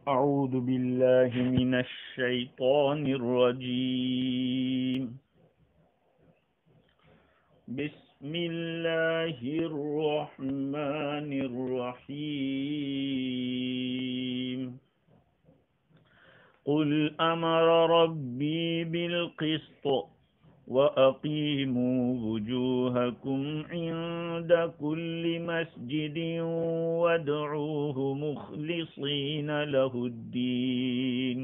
أعوذ بالله من الشيطان الرجيم. بسم الله الرحمن الرحيم. قل أمر ربي بالقسط وأقيموا وجوهكم عند كل مسجد وادعوه مخلصين له الدين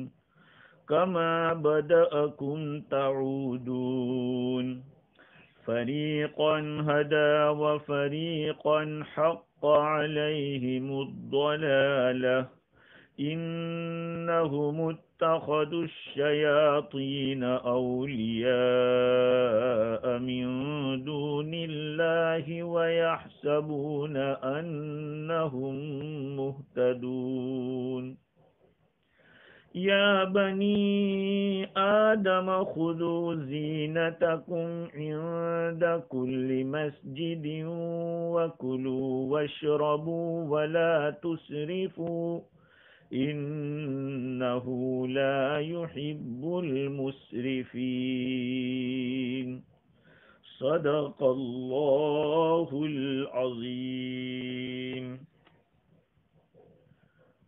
كما بدأكم تعودون فريقا هدى وفريقا حق عليهم الضلالة إنهم اتخذوا الشياطين أولياء من دون الله ويحسبون أنهم مهتدون يا بني آدم خذوا زينتكم عند كل مسجد وكلوا واشربوا ولا تسرفوا إنه لا يحب المسرفين صدق اللہ العظیم.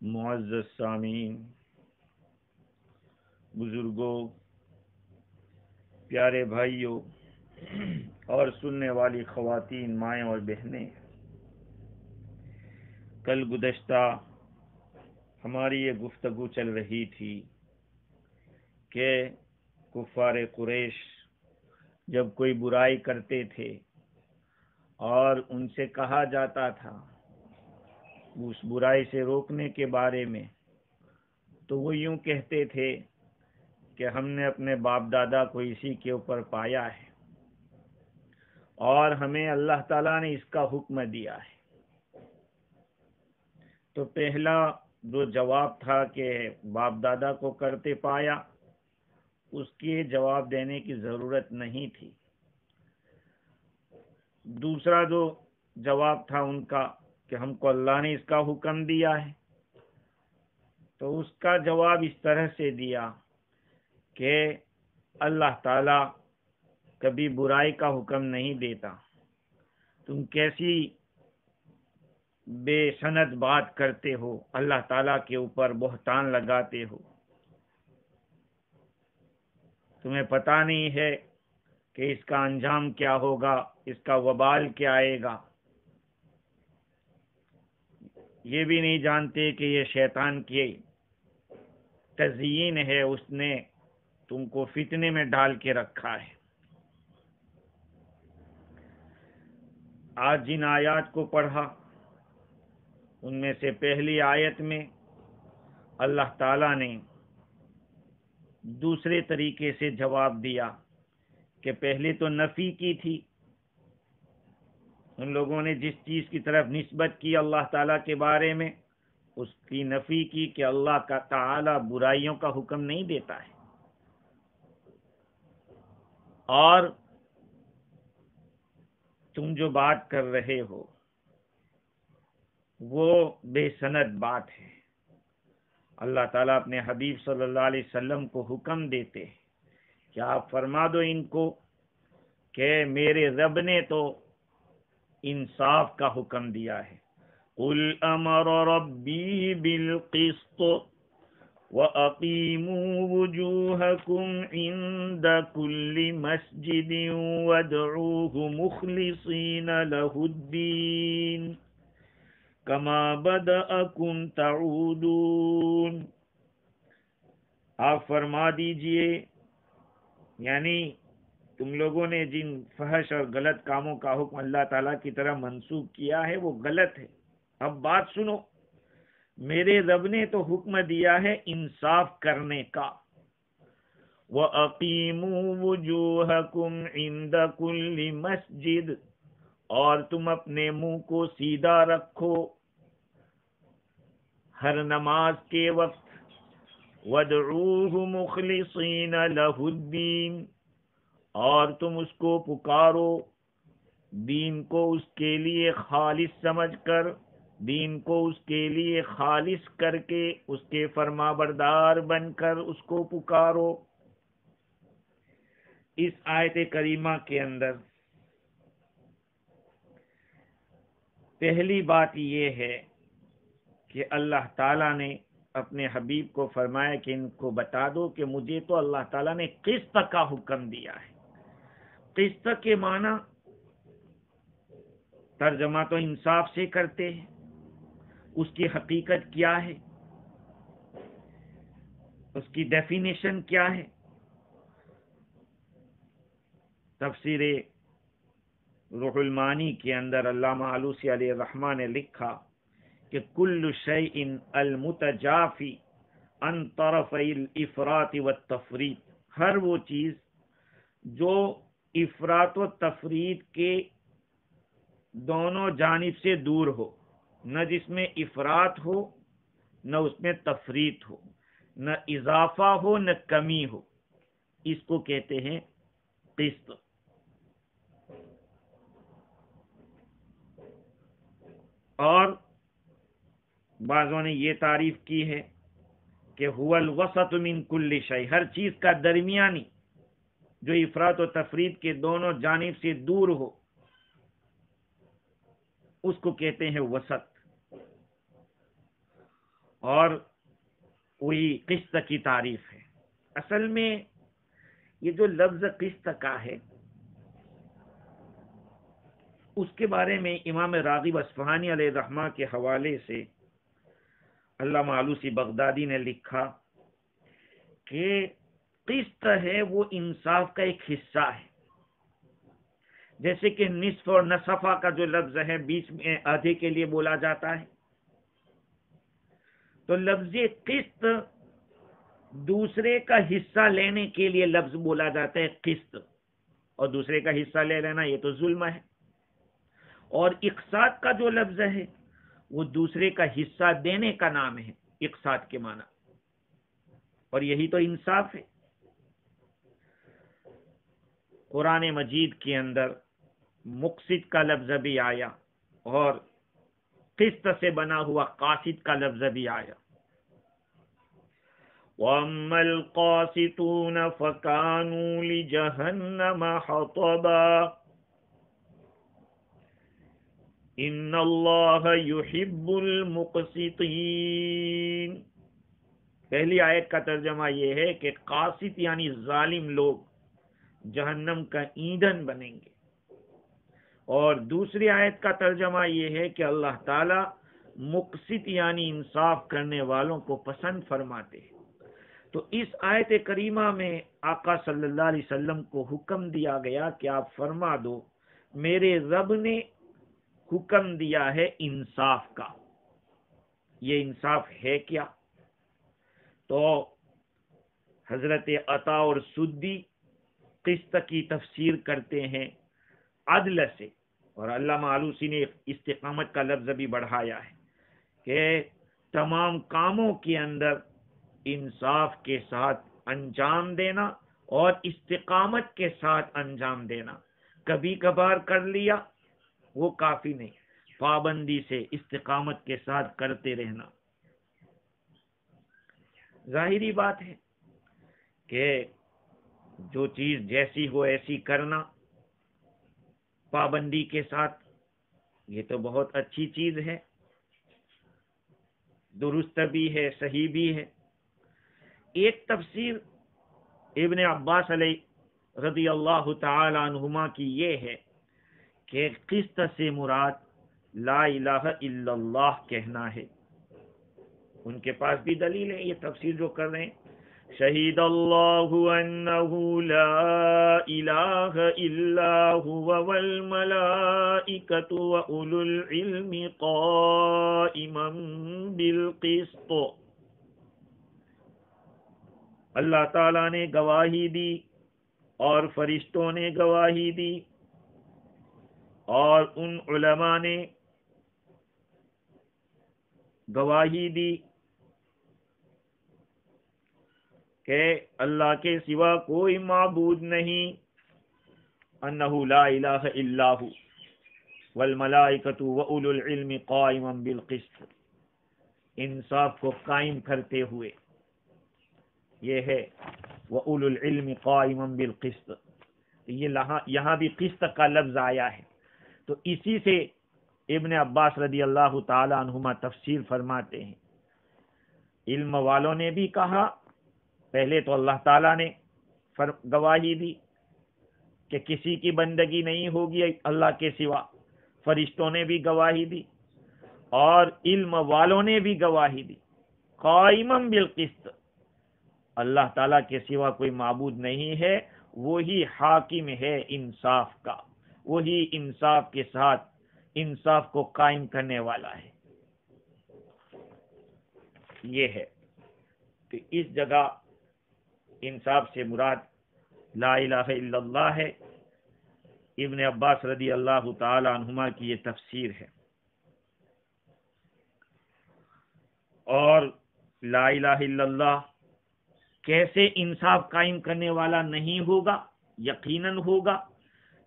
معزز سامعین، بزرگوں، پیارے بھائیوں اور سننے والی خواتین، مائیں اور بہنیں، کل گزشتہ ہماری یہ گفتگو چل رہی تھی کہ کفار قریش جب کوئی برائی کرتے تھے اور ان سے کہا جاتا تھا اس برائی سے روکنے کے بارے میں، تو وہ یوں کہتے تھے کہ ہم نے اپنے باپ دادا کو اسی کے اوپر پایا ہے اور ہمیں اللہ تعالیٰ نے اس کا حکم دیا ہے. تو پہلا جو جواب تھا کہ باپ دادا کو کرتے پایا، اس کے جواب دینے کی ضرورت نہیں تھی. دوسرا جو جواب تھا ان کا کہ ہم کو اللہ نے اس کا حکم دیا ہے، تو اس کا جواب اس طرح سے دیا کہ اللہ تعالی کبھی برائی کا حکم نہیں دیتا، تم کیسی بے سند بات کرتے ہو، اللہ تعالیٰ کے اوپر بہتان لگاتے ہو. تمہیں پتہ نہیں ہے کہ اس کا انجام کیا ہوگا، اس کا وبال کیا آئے گا. یہ بھی نہیں جانتے کہ یہ شیطان کی تزیین ہے، اس نے تم کو فتنے میں ڈال کے رکھا ہے. آج جن آیات کو پڑھا ان میں سے پہلی آیت میں اللہ تعالیٰ نے دوسرے طریقے سے جواب دیا کہ پہلے تو نفی کی تھی، ان لوگوں نے جس چیز کی طرف نسبت کی اللہ تعالیٰ کے بارے میں اس کی نفی کی کہ اللہ کا تعالیٰ برائیوں کا حکم نہیں دیتا ہے، اور تم جو بات کر رہے ہو وہ بے سند بات ہے. اللہ تعالیٰ اپنے حبیب صلی اللہ علیہ وسلم کو حکم دیتے کہ آپ فرما دو ان کو کہ میرے رب نے تو انصاف کا حکم دیا ہے. قل امر ربی بالقسط وَأَقِيمُوا وُجُوهَكُمْ عِنْدَ كُلِّ مَسْجِدٍ وَادْعُوهُ مُخْلِصِينَ لَهُ الدِّينَ كَمَا بَدَأَكُمْ تَعُودُونَ. آپ فرما دیجئے، یعنی تم لوگوں نے جن فحش اور غلط کاموں کا حکم اللہ تعالیٰ کی طرف منسوخ کیا ہے وہ غلط ہے. اب بات سنو، میرے رب نے تو حکم دیا ہے انصاف کرنے کا. وَأَقِيمُوا وُجُوهَكُمْ عِنْدَ كُلِّ مَسْجِدٍ، اور تم اپنے منہ کو سیدھا رکھو ہر نماز کے وقت. وَادْعُوهُ مُخْلِصِينَ لَهُ الدِّينَ، اور تم اس کو پکارو دین کو اس کے لیے خالص سمجھ کر. دین کو اس کے لیے خالص کر کے اس کے فرما بردار بن کر اس کو پکارو۔ اس آیت کریمہ کے اندر پہلی بات یہ ہے کہ اللہ تعالیٰ نے اپنے حبیب کو فرمایا کہ ان کو بتا دو کہ مجھے تو اللہ تعالیٰ نے قسط کا حکم دیا ہے۔ قسط کے معنی ترجمہ تو انصاف سے کرتے ہیں، اس کی حقیقت کیا ہے، اس کی ڈیفینیشن کیا ہے؟ تفسیر روح المعانی کے اندر علامہ آلوسی علیہ الرحمہ نے لکھا کہ کل شیء المتجافی عن طرفی الافراط والتفریط، ہر وہ چیز جو افراط و تفریط کے دونوں جانب سے دور ہو، نہ جس میں افراط ہو نہ اس میں تفریط ہو، نہ اضافہ ہو نہ کمی ہو، اس کو کہتے ہیں قسط۔ اور بعضوں نے یہ تعریف کی ہے کہ هو الوسط من کل شیء، ہر چیز کا درمیانی جو افراط و تفریط کے دونوں جانب سے دور ہو اس کو کہتے ہیں وسط، اور وہی قسط کی تعریف ہے۔ اصل میں یہ جو لفظ قسط کا ہے اس کے بارے میں امام راغب اصفہانی علیہ الرحمہ کے حوالے سے علامہ آلوسی بغدادی نے لکھا کہ قسط ہے وہ انصاف کا ایک حصہ ہے، جیسے کہ نصف اور نصفہ کا جو لفظ ہے بیچ میں آدھے کے لیے بولا جاتا ہے، تو لفظ قسط دوسرے کا حصہ لینے کے لیے لفظ بولا جاتا ہے قسط، اور دوسرے کا حصہ لے لینا یہ تو ظلم ہے۔ اور اقساط کا جو لفظ ہے وہ دوسرے کا حصہ دینے کا نام ہے اقساط کے معنی، اور یہی تو انصاف ہے۔ قرآن مجید کے اندر مقسط کا لفظ بھی آیا اور قسط سے بنا ہوا قاسط کا لفظ بھی آیا۔ وَأَمَّا الْقَاسِطُونَ فَكَانُوا لِجَهَنَّمَ حَطَبًا ان اللہ یحب المقسطین۔ پہلی آیت کا ترجمہ یہ ہے کہ قاسط یعنی ظالم لوگ جہنم کا ایندھن بنیں گے، اور دوسری آیت کا ترجمہ یہ ہے کہ اللہ تعالی مقسط یعنی انصاف کرنے والوں کو پسند فرماتے ہیں۔ تو اس آیت کریمہ میں آقا صلی اللہ علیہ وسلم کو حکم دیا گیا کہ آپ فرما دو میرے رب نے حکم دیا ہے انصاف کا۔ یہ انصاف ہے کیا؟ تو حضرت عطا اور سدی قسط کی تفسیر کرتے ہیں عدل سے، اور علامہ آلوسی نے استقامت کا لفظ بھی بڑھایا ہے کہ تمام کاموں کے اندر انصاف کے ساتھ انجام دینا اور استقامت کے ساتھ انجام دینا۔ کبھی کبھار کر لیا وہ کافی نہیں، پابندی سے استقامت کے ساتھ کرتے رہنا۔ ظاہری بات ہے کہ جو چیز جیسی ہو ایسی کرنا پابندی کے ساتھ، یہ تو بہت اچھی چیز ہے، درست بھی ہے، صحیح بھی ہے۔ ایک تفسیر ابن عباس علیہ رضی اللہ تعالی عنہما کی یہ ہے کہ قسط سے مراد لا الہ الا اللہ کہنا ہے۔ ان کے پاس بھی دلیل ہے، یہ تفسیر جو کر رہے ہیں، شہید اللہ انہ لا الہ الا هو والملائکۃ واولو العلم قائما بالقسط۔ اللہ تعالیٰ نے گواہی دی اور فرشتوں نے گواہی دی اور ان علماء نے گواہی دی کہ اللہ کے سوا کوئی معبود نہیں، انہ لا الہ الا ہو والملائکۃ واولو العلم قائما بالقسط، انصاف کو قائم کرتے ہوئے، یہ ہے واولو العلم قائما بالقسط، یہاں بھی قسط کا لفظ آیا ہے۔ تو اسی سے ابن عباس رضی اللہ تعالی عنہما تفسیر فرماتے ہیں، علم والوں نے بھی کہا، پہلے تو اللہ تعالیٰ نے گواہی دی کہ کسی کی بندگی نہیں ہوگی اللہ کے سوا، فرشتوں نے بھی گواہی دی اور علم والوں نے بھی گواہی دی، قائما بالقسط، اللہ تعالیٰ کے سوا کوئی معبود نہیں ہے، وہی حاکم ہے انصاف کا، وہی انصاف کے ساتھ انصاف کو قائم کرنے والا ہے۔ یہ ہے کہ اس جگہ انصاف سے مراد لا الہ الا اللہ ہے۔ ابن عباس رضی اللہ تعالی عنہما کی یہ تفسیر ہے۔ اور لا الہ الا اللہ کیسے انصاف قائم کرنے والا نہیں ہوگا؟ یقیناً ہوگا،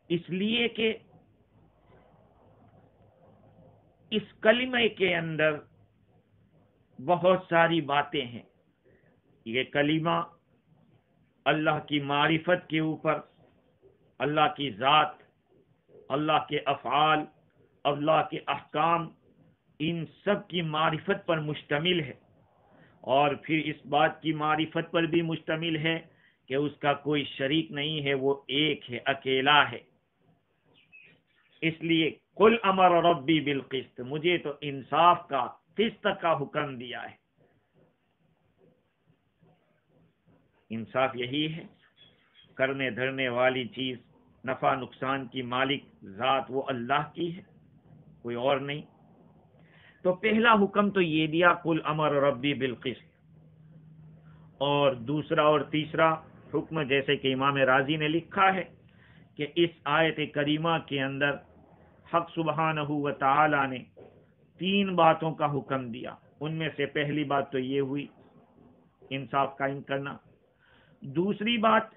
اس لیے کہ اس کلمے کے اندر بہت ساری باتیں ہیں۔ یہ کلمہ اللہ کی معرفت کے اوپر، اللہ کی ذات، اللہ کے افعال، اللہ کے احکام، ان سب کی معرفت پر مشتمل ہے، اور پھر اس بات کی معرفت پر بھی مشتمل ہے کہ اس کا کوئی شریک نہیں ہے، وہ ایک ہے، اکیلا ہے۔ اس لیے قل امر ربی بالقسط، مجھے تو انصاف کا، قسط کا حکم دیا ہے۔ انصاف یہی ہے، کرنے دھرنے والی چیز، نفع نقصان کی مالک ذات وہ اللہ کی ہے، کوئی اور نہیں۔ تو پہلا حکم تو یہ دیا قل امر ربی بالقسط، اور دوسرا اور تیسرا حکم جیسے کہ امام راضی نے لکھا ہے کہ اس آیت کریمہ کے اندر حق سبحانہ و تعالی نے 3 باتوں کا حکم دیا۔ ان میں سے پہلی بات تو یہ ہوئی انصاف قائم کرنا، دوسری بات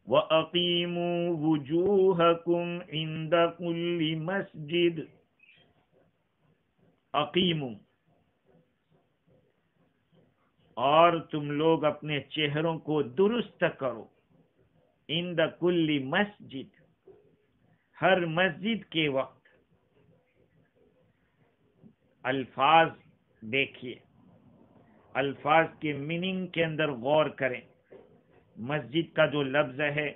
وَأَقِيمُوا وُجُوهَكُمْ عِنْدَ كُلِّ مَسْجِدٍ، اقیمو، اور تم لوگ اپنے چہروں کو درست کرو، عند کل مسجد، ہر مسجد کے وقت۔ الفاظ دیکھیے، الفاظ کے میننگ کے اندر غور کریں۔ مسجد کا جو لفظ ہے،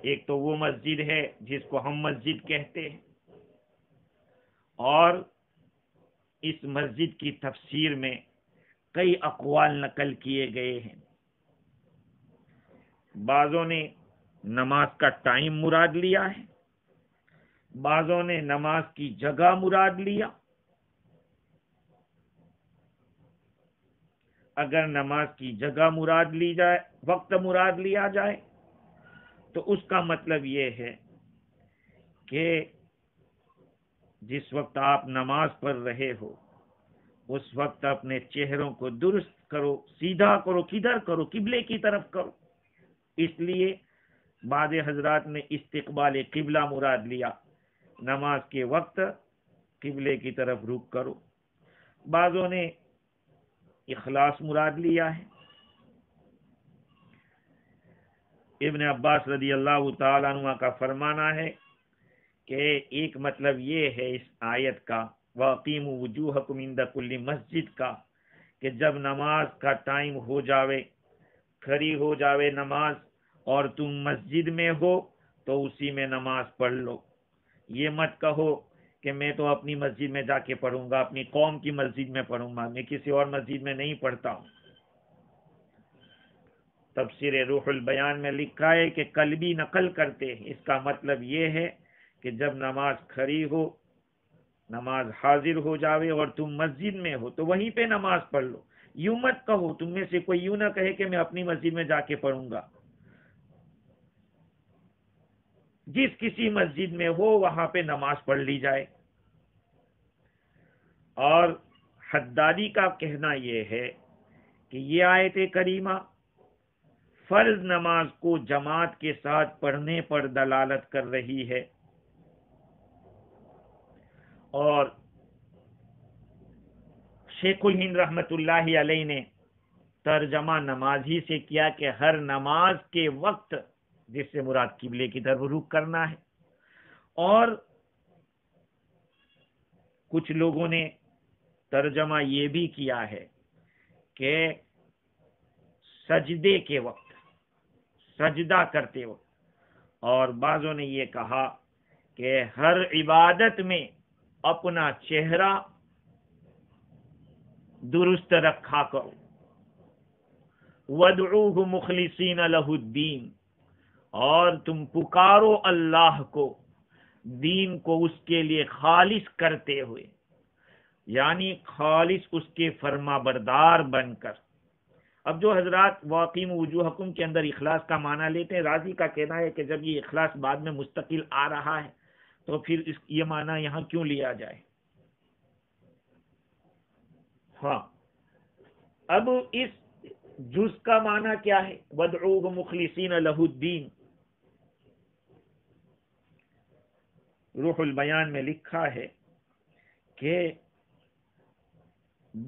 ایک تو وہ مسجد ہے جس کو ہم مسجد کہتے ہیں، اور اس مسجد کی تفسیر میں کئی اقوال نقل کیے گئے ہیں۔ بعضوں نے نماز کا ٹائم مراد لیا ہے، بعضوں نے نماز کی جگہ مراد لیا۔ اگر نماز کی جگہ مراد لی جائے، وقت مراد لیا جائے، تو اس کا مطلب یہ ہے کہ جس وقت آپ نماز پڑھ رہے ہو اس وقت اپنے چہروں کو درست کرو، سیدھا کرو، کدھر کرو؟ قبلے کی طرف کرو۔ اس لیے بعض حضرات نے استقبال قبلہ مراد لیا، نماز کے وقت قبلے کی طرف رخ کرو۔ بعضوں نے اخلاص مراد لیا ہے۔ ابن عباس رضی اللہ تعالیٰ عنہ کا فرمانا ہے کہ ایک مطلب یہ ہے اس آیت کا وَأَقِيمُوا وُجُوهَكُمْ عِنْدَ كُلِّ مسجد کا، کہ جب نماز کا ٹائم ہو جاوے، کھڑی ہو جاوے نماز، اور تم مسجد میں ہو تو اسی میں نماز پڑھ لو۔ یہ مت کہو کہ میں تو اپنی مسجد میں جا کے پڑھوں گا، اپنی قوم کی مسجد میں پڑھوں گا، میں کسی اور مسجد میں نہیں پڑھتا ہوں۔ تفسیر روح البیان میں لکھا ہے کہ قلبی نقل کرتے ہیں، اس کا مطلب یہ ہے کہ جب نماز کھڑی ہو، نماز حاضر ہو جاوے اور تم مسجد میں ہو تو وہیں پہ نماز پڑھ لو۔ یوں مت کہو، تم میں سے کوئی یوں نہ کہے کہ میں اپنی مسجد میں جا کے پڑھوں گا۔ جس کسی مسجد میں ہو وہاں پہ نماز پڑھ لی جائے۔ اور حدادی کا کہنا یہ ہے کہ یہ آیت کریمہ فرض نماز کو جماعت کے ساتھ پڑھنے پر دلالت کر رہی ہے، اور شیخ الہند رحمت اللہ علیہ نے ترجمہ نماز ہی سے کیا کہ ہر نماز کے وقت جس سے مراد قبلے کی طرف رخ کرنا ہے. اور کچھ لوگوں نے ترجمہ یہ بھی کیا ہے کہ سجدے کے وقت، سجدہ کرتے وقت. اور بعضوں نے یہ کہا کہ ہر عبادت میں اپنا چہرہ درست رکھا کرو. وَادْعُوهُ مُخْلِصِينَ لَهُ الدِّينَ، اور تم پکارو اللہ کو دین کو اس کے لیے خالص کرتے ہوئے، یعنی خالص اس کے فرما بردار بن کر. اب جو حضرات واقیم وجوہکم کے اندر اخلاص کا معنی لیتے ہیں، راضی کا کہنا ہے کہ جب یہ اخلاص بعد میں مستقل آ رہا ہے تو پھر یہ معنی یہاں کیوں لیا جائے. ہاں، اب اس جز کا معنی کیا ہے؟ وَادْعُوهُ مُخْلِصِينَ لَهُ الدِّينَ. روح البیان میں لکھا ہے کہ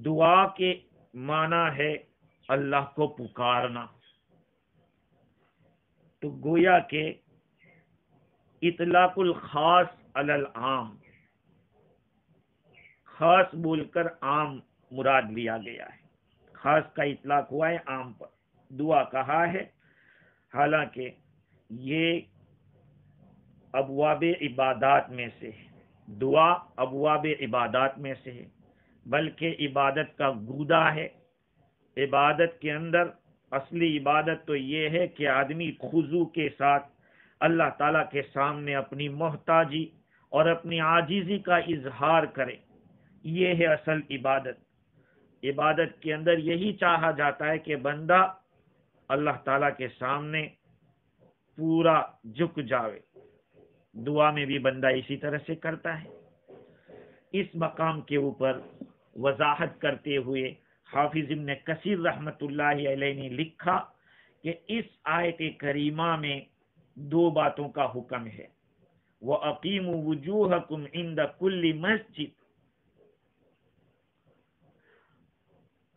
دعا کے معنی ہے اللہ کو پکارنا. تو گویا کہ اطلاق الخاص علی العام، خاص بول کر عام مراد لیا گیا ہے. خاص کا اطلاق ہوا ہے عام پر، دعا کہا ہے. حالانکہ یہ ابواب عبادات میں سے ہے، دعا ابواب عبادات میں سے ہے، بلکہ عبادت کا گودا ہے. عبادت کے اندر اصلی عبادت تو یہ ہے کہ آدمی خضوع کے ساتھ اللہ تعالیٰ کے سامنے اپنی محتاجی اور اپنی عاجزی کا اظہار کرے. یہ ہے اصل عبادت. عبادت کے اندر یہی چاہا جاتا ہے کہ بندہ اللہ تعالیٰ کے سامنے پورا جھک جاوے. دعا میں بھی بندہ اسی طرح سے کرتا ہے. اس مقام کے اوپر وضاحت کرتے ہوئے حافظ ابن کثیر رحمت اللہ علیہ نے لکھا کہ اس آیت کریمہ میں دو باتوں کا حکم ہے. وَأَقِيمُوا وُجُوهَكُمْ عِنْدَ كُلِّ مَسْجِدٍ،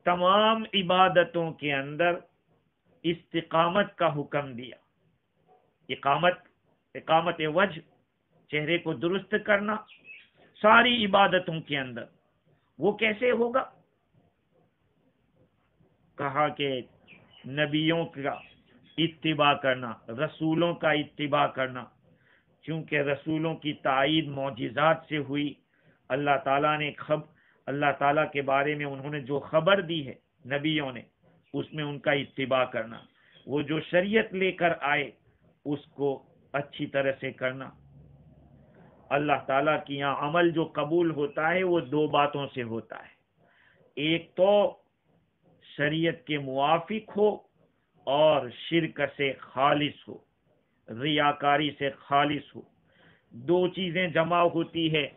تمام عبادتوں کے اندر استقامت کا حکم دیا. اقامت وجہ، چہرے کو درست کرنا ساری عبادتوں کے اندر. وہ کیسے ہوگا؟ کہا کہ نبیوں کا اتباع کرنا، رسولوں کا اتباع کرنا. چونکہ رسولوں کی تائید معجزات سے ہوئی. اللہ تعالیٰ کے بارے میں انہوں نے جو خبر دی ہے نبیوں نے، اس میں ان کا اتباع کرنا. وہ جو شریعت لے کر آئے اس کو اچھی طرح سے کرنا. اللہ تعالیٰ کی یہاں عمل جو قبول ہوتا ہے وہ دو باتوں سے ہوتا ہے. ایک تو شریعت کے موافق ہو اور شرک سے خالص ہو، ریاکاری سے خالص ہو. دو چیزیں جمع ہوتی ہے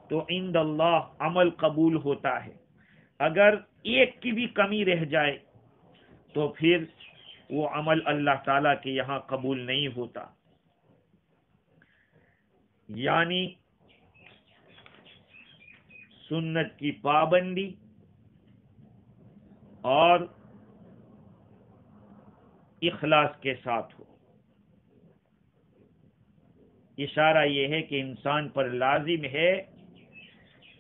تو عند اللہ عمل قبول ہوتا ہے. اگر ایک کی بھی کمی رہ جائے تو پھر وہ عمل اللہ تعالیٰ کے یہاں قبول نہیں ہوتا. یعنی سنت کی پابندی اور اخلاص کے ساتھ ہو. اشارہ یہ ہے کہ انسان پر لازم ہے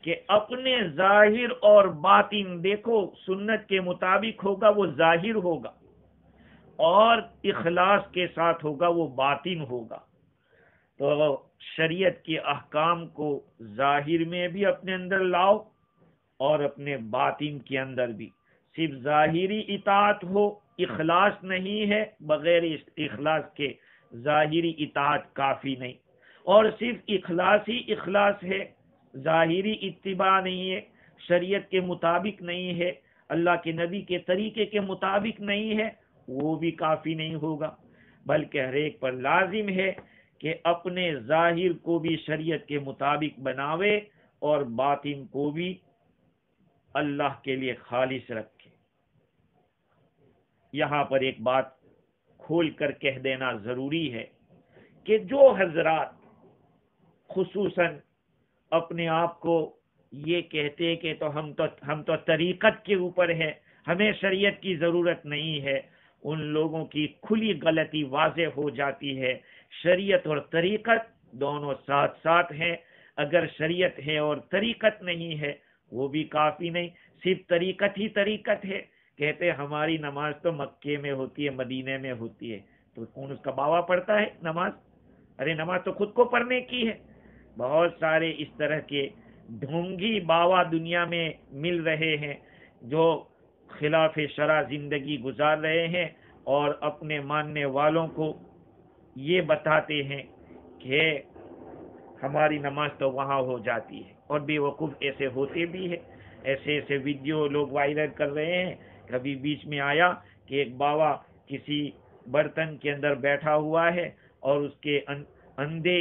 کہ اپنے ظاہر اور باطن، دیکھو سنت کے مطابق ہوگا وہ ظاہر ہوگا، اور اخلاص کے ساتھ ہوگا وہ باطن ہوگا. تو شریعت کے احکام کو ظاہر میں بھی اپنے اندر لاؤ اور اپنے باطن کے اندر بھی. صرف ظاہری اطاعت ہو، اخلاص نہیں ہے، بغیر اخلاص کے ظاہری اطاعت کافی نہیں. اور صرف اخلاص ہی اخلاص ہے، ظاہری اتباع نہیں ہے، شریعت کے مطابق نہیں ہے، اللہ کے نبی کے طریقے کے مطابق نہیں ہے، وہ بھی کافی نہیں ہوگا. بلکہ ہر ایک پر لازم ہے کہ اپنے ظاہر کو بھی شریعت کے مطابق بناوے اور باطن کو بھی اللہ کے لیے خالص رکھے. یہاں پر ایک بات کھول کر کہہ دینا ضروری ہے کہ جو حضرات خصوصاً اپنے آپ کو یہ کہتے کہ ہم تو طریقت کے اوپر ہے، ہمیں شریعت کی ضرورت نہیں ہے، ان لوگوں کی کھلی غلطی واضح ہو جاتی ہے۔ شریعت اور طریقت دونوں ساتھ ساتھ ہیں۔ اگر شریعت ہے اور طریقت نہیں ہے وہ بھی کافی نہیں، صرف طریقت ہی طریقت ہے۔ کہتے ہماری نماز تو مکے میں ہوتی ہے، مدینے میں ہوتی ہے، تو کون اس کا باوا پڑھتا ہے نماز؟ ارے نماز تو خود کو پڑھنے کی ہے۔ بہت سارے اس طرح کے ڈھونگی باوا دنیا میں مل رہے ہیں جو خلاف شرع زندگی گزار رہے ہیں اور اپنے ماننے والوں کو یہ بتاتے ہیں کہ ہماری نماز تو وہاں ہو جاتی ہے، اور بے وقوف ایسے ہوتے بھی ہیں۔ ایسے ویڈیو لوگ وائرل کر رہے ہیں۔ کبھی بیچ میں آیا کہ ایک باوا کسی برتن کے اندر بیٹھا ہوا ہے اور اس کے اندھے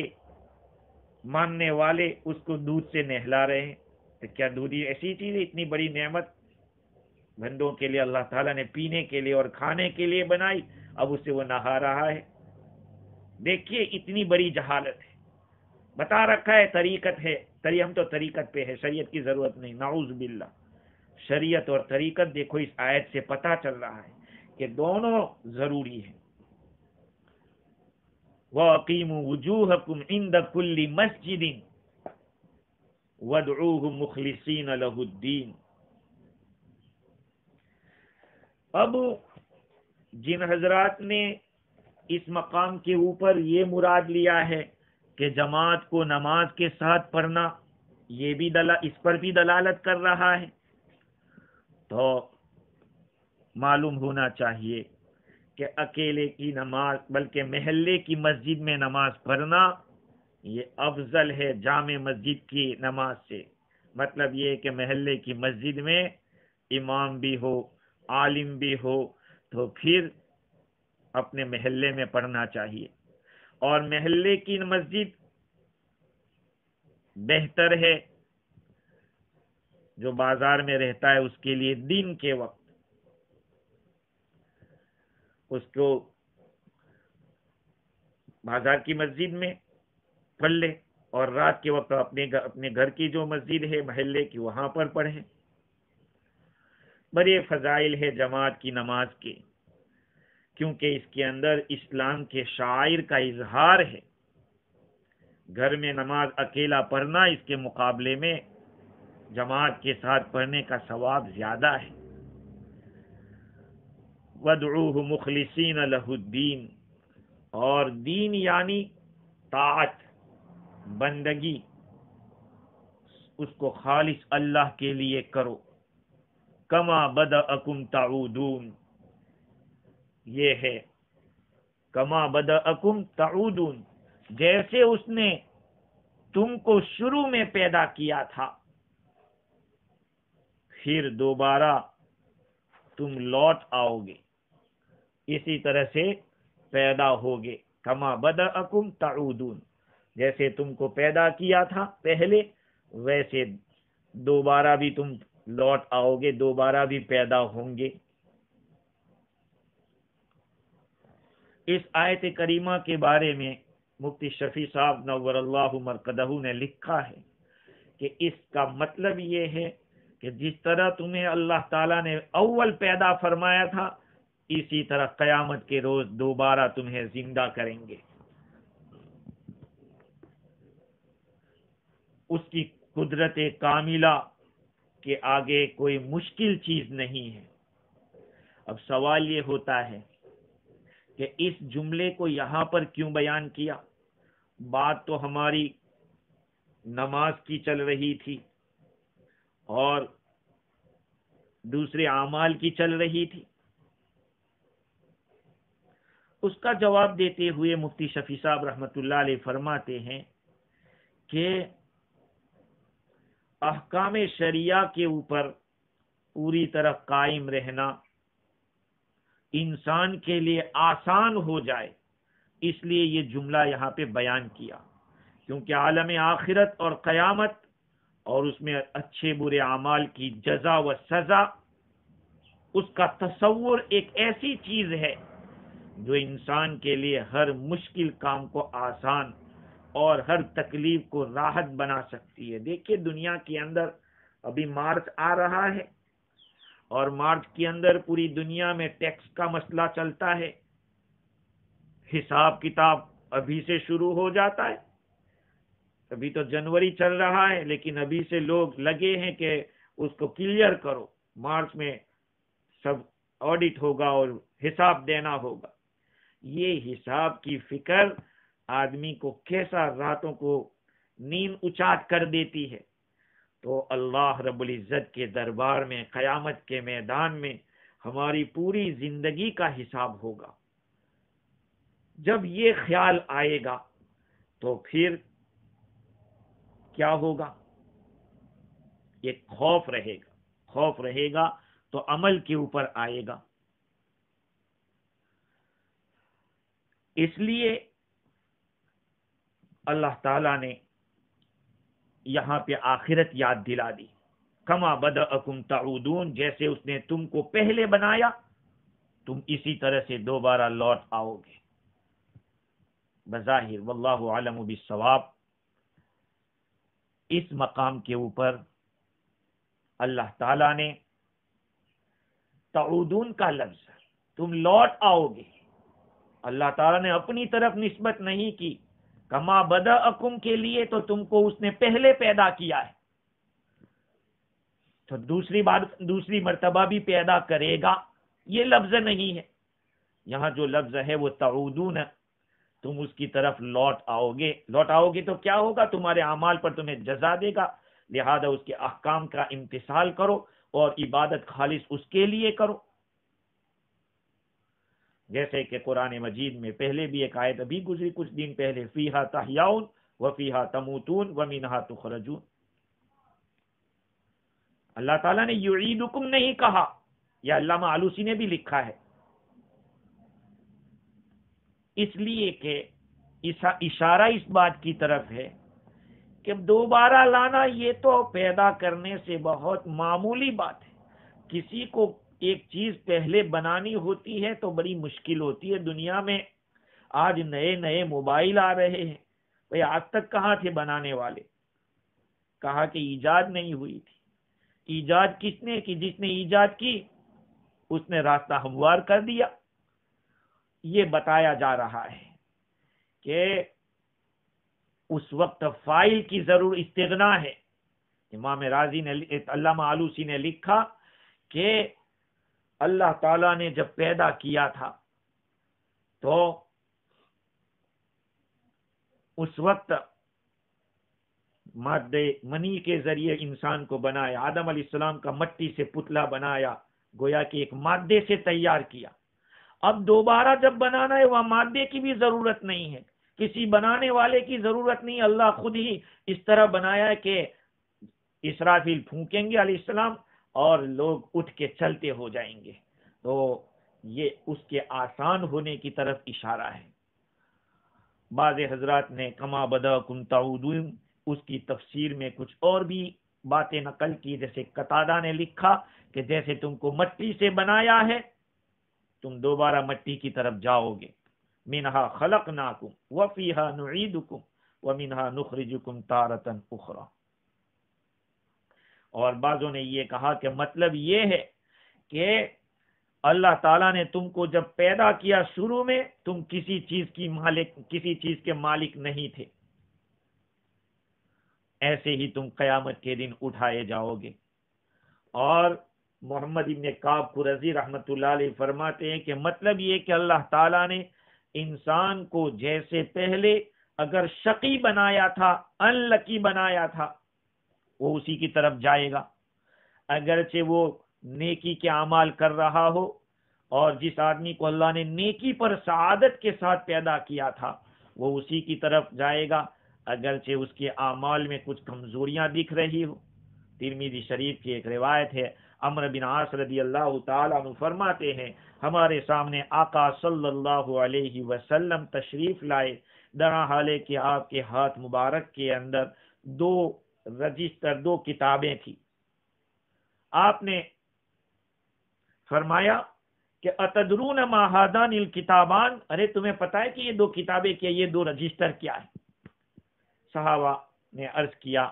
ماننے والے اس کو دودھ سے نہلا رہے ہیں۔ تو کیا دودھ ایسی چیز ہے؟ اتنی بڑی نعمت بندوں کے لیے اللہ تعالیٰ نے پینے کے لیے اور کھانے کے لیے بنائی، اب اس سے وہ نہا رہا ہے۔ دیکھیے اتنی بڑی جہالت ہے۔ بتا رکھا ہے طریقت ہے، ہم تو طریقت پہ ہے، شریعت کی ضرورت نہیں۔ نعوذ باللہ۔ شریعت اور طریقت دیکھو اس آیت سے پتہ چل رہا ہے کہ دونوں ضروری ہیں۔ وَأَقِيمُوا وُجُوهَكُمْ عِنْدَ كُلِّ مَسْجِدٍ وَادْعُوهُ مُخْلِصِينَ لَهُ الدِّينَ۔ اب جن حضرات نے اس مقام کے اوپر یہ مراد لیا ہے کہ جماعت کو نماز کے ساتھ پڑھنا، یہ بھی اس پر بھی دلالت کر رہا ہے، تو معلوم ہونا چاہیے کہ اکیلے کی نماز بلکہ محلے کی مسجد میں نماز پڑھنا یہ افضل ہے جامع مسجد کی نماز سے۔ مطلب یہ کہ محلے کی مسجد میں امام بھی ہو، عالم بھی ہو، تو پھر اپنے محلے میں پڑھنا چاہیے۔ اور محلے کی مسجد بہتر ہے، جو بازار میں رہتا ہے اس کے لیے دن کے وقت اس کو بازار کی مسجد میں پڑھ لے، اور رات کے وقت اپنے گھر کی جو مسجد ہے محلے کی وہاں پر پڑھیں۔ بڑے فضائل ہے جماعت کی نماز کے، کیونکہ اس کے اندر اسلام کے شعائر کا اظہار ہے۔ گھر میں نماز اکیلا پڑھنا اس کے مقابلے میں جماعت کے ساتھ پڑھنے کا ثواب زیادہ ہے۔ وَادْعُوهُ مُخْلِصِينَ لَهُ الدِّينَ، اور دین یعنی طاعت، بندگی، اس کو خالص اللہ کے لیے کرو۔ کما بدأکم تعودون، یہ ہے کما بدأکم تعودون، جیسے اس نے تم کو شروع میں پیدا کیا تھا پھر دوبارہ تم لوٹ آؤ گے، اسی طرح سے پیدا ہوگے۔ کما بدأکم تعودون، جیسے تم کو پیدا کیا تھا پہلے ویسے دوبارہ بھی تم لوٹ آؤ گے، دوبارہ بھی پیدا ہوں گے۔ اس آیت کریمہ کے بارے میں مفتی شفیع صاحب نور اللہ مرقدہ نے لکھا ہے کہ اس کا مطلب یہ ہے کہ جس طرح تمہیں اللہ تعالیٰ نے اول پیدا فرمایا تھا، اسی طرح قیامت کے روز دوبارہ تمہیں زندہ کریں گے۔ اس کی قدرت کاملہ کے آگے کوئی مشکل چیز نہیں ہے۔ اب سوال یہ ہوتا ہے کہ اس جملے کو یہاں پر کیوں بیان کیا؟ بات تو ہماری نماز کی چل رہی تھی اور دوسرے اعمال کی چل رہی تھی۔ اس کا جواب دیتے ہوئے مفتی شفیع صاحب رحمۃ اللہ علیہ فرماتے ہیں کہ احکام شریعہ کے اوپر پوری طرح قائم رہنا انسان کے لیے آسان ہو جائے، اس لیے یہ جملہ یہاں پہ بیان کیا، کیونکہ عالم آخرت اور قیامت اور اس میں اچھے برے اعمال کی جزا و سزا، اس کا تصور ایک ایسی چیز ہے جو انسان کے لیے ہر مشکل کام کو آسان اور ہر تکلیف کو راحت بنا سکتی ہے۔ دیکھیے دنیا کے اندر ابھی مارچ آ رہا ہے، اور مارچ کے اندر پوری دنیا میں ٹیکس کا مسئلہ چلتا ہے، حساب کتاب ابھی سے شروع ہو جاتا ہے۔ ابھی تو جنوری چل رہا ہے، لیکن ابھی سے لوگ لگے ہیں کہ اس کو کلیئر کرو، مارچ میں سب آڈٹ ہوگا اور حساب دینا ہوگا۔ یہ حساب کی فکر آدمی کو کیسا راتوں کو نیند اچاٹ کر دیتی ہے۔ تو اللہ رب العزت کے دربار میں قیامت کے میدان میں ہماری پوری زندگی کا حساب ہوگا۔ جب یہ خیال آئے گا تو پھر کیا ہوگا؟ ایک خوف رہے گا، خوف رہے گا تو عمل کے اوپر آئے گا۔ اس لیے اللہ تعالیٰ نے یہاں پہ آخرت یاد دلا دی، کما بدأکم تعودون، جیسے اس نے تم کو پہلے بنایا تم اسی طرح سے دوبارہ لوٹ آؤ گے۔ بظاہر واللہ عالم بالصواب، اس مقام کے اوپر اللہ تعالیٰ نے تعودون کا لفظ، تم لوٹ آؤ گے، اللہ تعالیٰ نے اپنی طرف نسبت نہیں کی۔ کما بدأکم کے لیے تو تم کو اس نے پہلے پیدا کیا ہے، تو دوسری مرتبہ بھی پیدا کرے گا، یہ لفظ نہیں ہے۔ یہاں جو لفظ ہے وہ تعودون ہے، تم اس کی طرف لوٹ آؤ گے۔ لوٹ آؤ گے تو کیا ہوگا؟ تمہارے اعمال پر تمہیں جزا دے گا، لہذا اس کے احکام کا امتثال کرو اور عبادت خالص اس کے لیے کرو۔ جیسے کہ قرآن مجید میں پہلے بھی ایک آیت ابھی گزری کچھ دن پہلے، فیہا تحیاؤن وفیہا تموتون ومنہا تخرجون۔ اللہ تعالیٰ نے یعیدکم نہیں کہا، یہ علامہ آلوسی نے بھی لکھا ہے، اس لیے کہ اشارہ اس بات کی طرف ہے کہ دوبارہ لانا یہ تو پیدا کرنے سے بہت معمولی بات ہے۔ کسی کو ایک چیز پہلے بنانی ہوتی ہے تو بڑی مشکل ہوتی ہے۔ دنیا میں آج نئے نئے موبائل آ رہے ہیں، بھئی آج تک کہاں تھے بنانے والے؟ کہا کہ ایجاد نہیں ہوئی تھی۔ ایجاد کس نے کی؟ جس نے ایجاد کی اس نے راستہ ہموار کر دیا۔ یہ بتایا جا رہا ہے کہ اس وقت فائل کی ضرور استغنا ہے۔ امام راضی نے، علامہ آلوسی نے لکھا کہ اللہ تعالیٰ نے جب پیدا کیا تھا تو اس وقت مادے منی کے ذریعے انسان کو بنایا، آدم علیہ السلام کا مٹی سے پتلا بنایا، گویا کہ ایک مادے سے تیار کیا۔ اب دوبارہ جب بنانا ہے وہاں مادے کی بھی ضرورت نہیں ہے، کسی بنانے والے کی ضرورت نہیں، اللہ خود ہی اس طرح بنایا ہے کہ اسرافیل پھونکیں گے علیہ السلام اور لوگ اٹھ کے چلتے ہو جائیں گے۔ تو یہ اس کے آسان ہونے کی طرف اشارہ ہے۔ بعض حضرات نے کما بدأکم تعودون اس کی تفسیر میں کچھ اور بھی باتیں نقل کی، جیسے قتادہ نے لکھا کہ جیسے تم کو مٹی سے بنایا ہے تم دوبارہ مٹی کی طرف جاؤ گے۔ منہا خلقناکم وفیہا نعیدکم ومنہا نخرجکم تارۃ اخری۔ اور بعضوں نے یہ کہا کہ مطلب یہ ہے کہ اللہ تعالیٰ نے تم کو جب پیدا کیا شروع میں تم کسی چیز کے مالک نہیں تھے، ایسے ہی تم قیامت کے دن اٹھائے جاؤ گے۔ اور محمد ابن کعب قرظی رحمۃ اللہ علیہ فرماتے ہیں کہ مطلب یہ کہ اللہ تعالیٰ نے انسان کو جیسے پہلے اگر شقی بنایا تھا، انلکی بنایا تھا، وہ اسی کی طرف جائے گا۔ اگرچہ وہ نیکی کے اعمال کر رہا ہو، اور جس آدمی کو اللہ نے نیکی پر سعادت کے ساتھ پیدا کیا تھا وہ اسی کی طرف جائے گا، اگرچہ اس کے اعمال میں کچھ کمزوریاں دکھ رہی ہو۔ ترمذی شریف کی ایک روایت ہے، عمرو بن عاص رضی اللہ تعالیٰ عنہ فرماتے ہیں ہمارے سامنے آقا صلی اللہ علیہ وسلم تشریف لائے، درا حالے کہ آپ کے ہاتھ مبارک کے اندر دو کتابیں تھی۔ آپ نے فرمایا کہ اتدرون ما ہادان الکتابان، ارے تمہیں پتہ ہے کہ یہ دو کتابیں کیا، یہ دو رجسٹر کیا ہے؟ صحابہ نے عرض کیا،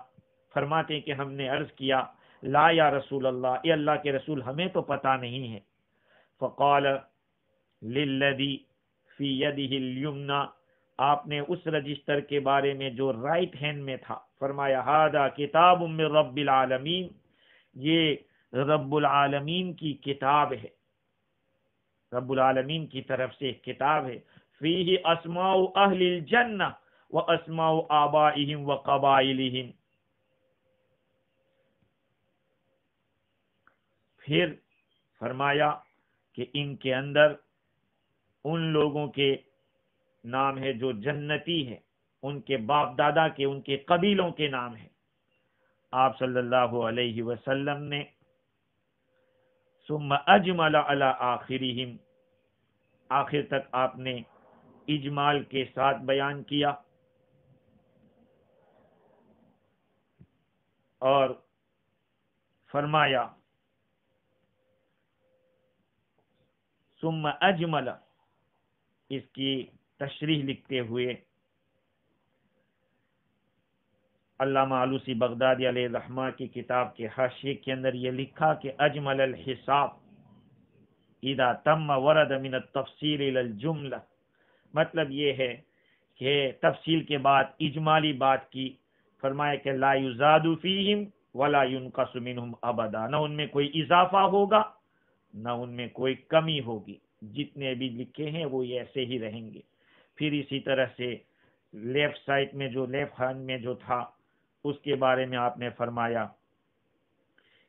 فرماتے ہیں کہ ہم نے عرض کیا لا یا رسول اللہ، اے اللہ کے رسول ہمیں تو پتہ نہیں ہے. فقال للذی فی یدہ الیمنی، آپ نے اس رجسٹر کے بارے میں جو رائٹ ہینڈ میں تھا فرمایا ھذا کتاب من رب العالمین، یہ رب العالمین کی کتاب ہے، رب العالمین کی طرف سے ایک کتاب ہے. فیہ اسماء اہل الجنہ و اسماء آبائہم و قبائلہم. پھر فرمایا کہ ان کے اندر ان لوگوں کے نام ہے جو جنتی ہے، ان کے باپ دادا کے، ان کے قبیلوں کے نام ہیں. آپ صلی اللہ علیہ وسلم نے ثم اجمل علی آخرہم، آخر تک آپ نے اجمال کے ساتھ بیان کیا اور فرمایا ثم اجمل، اس کی تشریح لکھتے ہوئے علامہ علوسی بغدادی علیہ الرحمہ کی کتاب کے حاشیے کے اندر یہ لکھا کہ اجمل الحساب اذا تم ورد من التفصیل الى الجملہ، مطلب یہ ہے کہ تفصیل کے بعد اجمالی بات کی. فرمایا کہ لا یزاد فیہم ولا ینقص منہم ابدا، نہ ان میں کوئی اضافہ ہوگا نہ ان میں کوئی کمی ہوگی، جتنے بھی لکھے ہیں وہ ایسے ہی رہیں گے. پھر اسی طرح سے لیفٹ سائڈ میں جو لیفٹ ہینڈ میں جو تھا اس کے بارے میں آپ نے فرمایا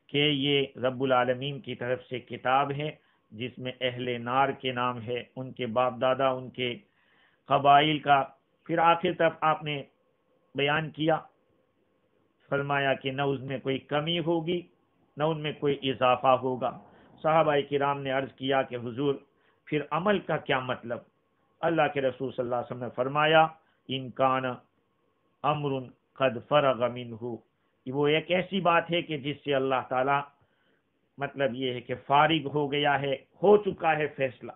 کہ یہ رب العالمین کی طرف سے کتاب ہے جس میں اہل نار کے نام ہے، ان کے باپ دادا، ان کے قبائل کا. پھر آخر تک آپ نے بیان کیا، فرمایا کہ نہ اس میں کوئی کمی ہوگی نہ ان میں کوئی اضافہ ہوگا. صحابہ کرام نے عرض کیا کہ حضور پھر عمل کا کیا مطلب؟ اللہ کے رسول صلی اللہ علیہ وسلم نے فرمایا ان کان امر قد فرغ منہ، وہ ایک ایسی بات ہے کہ جس سے اللہ تعالی مطلب یہ ہے کہ فارغ ہو گیا ہے، ہو چکا ہے فیصلہ.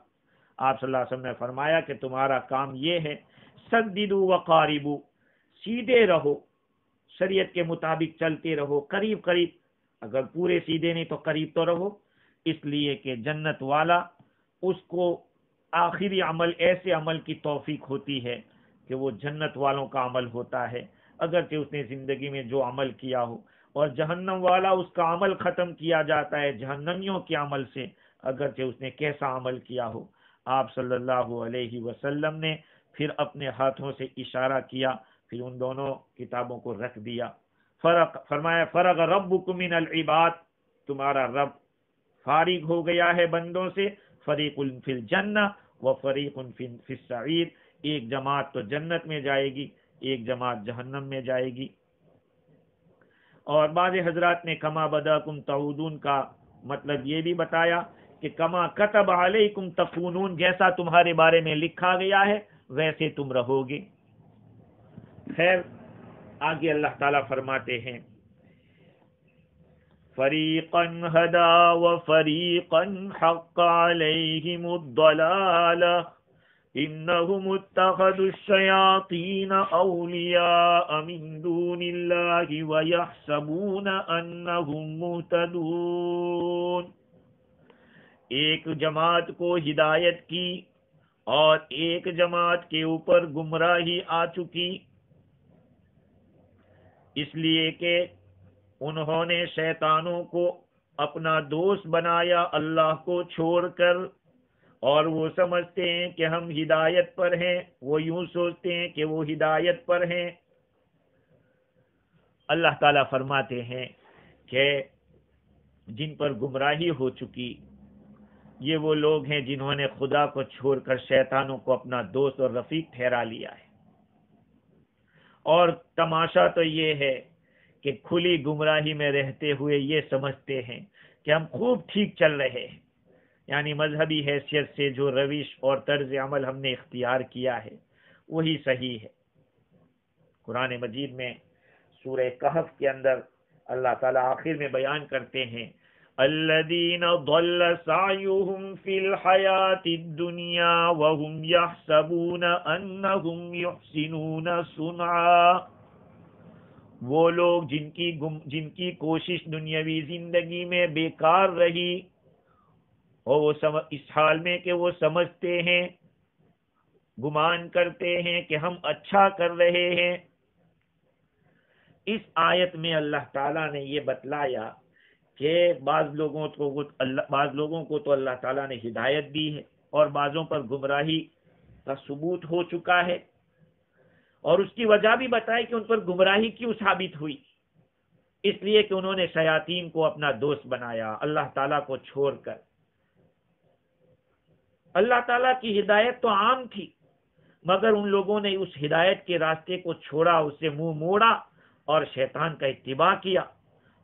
آپ صلی اللہ علیہ وسلم نے فرمایا کہ تمہارا کام یہ ہے سددوا وقاربوا، سیدھے رہو، شریعت کے مطابق چلتے رہو، قریب قریب، اگر پورے سیدھے نہیں تو قریب تو رہو، اس لیے کہ جنت والا اس کو آخری عمل ایسے عمل کی توفیق ہوتی ہے کہ وہ جنت والوں کا عمل ہوتا ہے اگرچہ اس نے زندگی میں جو عمل کیا ہو، اور جہنم والا اس کا عمل ختم کیا جاتا ہے جہنمیوں کے عمل سے اگرچہ اس نے کیسا عمل کیا ہو. آپ صلی اللہ علیہ وسلم نے پھر اپنے ہاتھوں سے اشارہ کیا، پھر ان دونوں کتابوں کو رکھ دیا. فرمایا فرغ ربکم من العباد، تمہارا رب فارغ ہو گیا ہے بندوں سے. فریق فی الجنہ و فریق فی السعیر، ایک جماعت تو جنت میں جائے گی، ایک جماعت جہنم میں جائے گی. اور بعض حضرات نے کما بداکم تعودون کا مطلب یہ بھی بتایا کہ کما کتب علیکم تکونون، جیسا تمہارے بارے میں لکھا گیا ہے ویسے تم رہو گے. خیر آگے اللہ تعالیٰ فرماتے ہیں فریقا ہدا وفریقا حق علیہم الضلالہ انہم اتخذوا الشیاطین اولیاء من دون اللہ ویحسبون انہم مہتدون. ایک جماعت کو ہدایت کی اور ایک جماعت کے اوپر گمراہی آ چکی، اس لیے کہ انہوں نے شیطانوں کو اپنا دوست بنایا اللہ کو چھوڑ کر، اور وہ سمجھتے ہیں کہ ہم ہدایت پر ہیں، وہ یوں سوچتے ہیں کہ وہ ہدایت پر ہیں. اللہ تعالیٰ فرماتے ہیں کہ جن پر گمراہی ہو چکی یہ وہ لوگ ہیں جنہوں نے خدا کو چھوڑ کر شیطانوں کو اپنا دوست اور رفیق ٹھہرا لیا ہے. اور تماشا تو یہ ہے کہ کھلی گمراہی میں رہتے ہوئے یہ سمجھتے ہیں کہ ہم خوب ٹھیک چل رہے ہیں، یعنی مذہبی حیثیت سے جو روش اور طرز عمل ہم نے اختیار کیا ہے وہی صحیح ہے. قرآن مجید میں سورہ کہف کے اندر اللہ تعالیٰ آخر میں بیان کرتے ہیں الذین ضل سعیہم فی الحیاۃ الدنیا وہم یحسبون انہم یحسنون صنعا. وہ لوگ جن کی کوشش دنیاوی زندگی میں بیکار رہی، اور وہ اس حال میں کہ وہ سمجھتے ہیں، گمان کرتے ہیں کہ ہم اچھا کر رہے ہیں۔ اس آیت میں اللہ تعالیٰ نے یہ بتلایا کہ بعض لوگوں کو تو اللہ تعالیٰ نے ہدایت دی ہے، اور بعضوں پر گمراہی کا ثبوت ہو چکا ہے، اور اس کی وجہ بھی بتائی کہ ان پر گمراہی کیوں ثابت ہوئی۔ اس لیے کہ انہوں نے شیاطین کو اپنا دوست بنایا اللہ تعالیٰ کو چھوڑ کر۔ اللہ تعالیٰ کی ہدایت تو عام تھی، مگر ان لوگوں نے اس ہدایت کے راستے کو چھوڑا، اس سے منہ موڑا اور شیطان کا اتباع کیا،